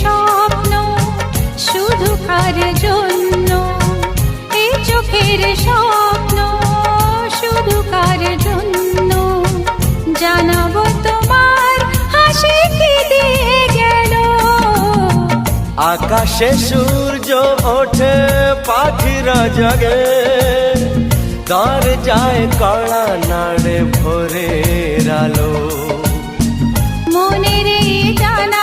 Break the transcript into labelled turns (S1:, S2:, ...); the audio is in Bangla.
S1: স্বপ্ন শুধু কার জন্য, এই চোখের স্বপ্ন শুধু কার জন্য, জানাবো তোমার হাসি কি দিয়ে গেল।
S2: আকাশে সূর্য ওঠে পাখিরা জাগে, তার যায় কড়া নাড়ে ভোরের আলো।
S1: মনের এই জানা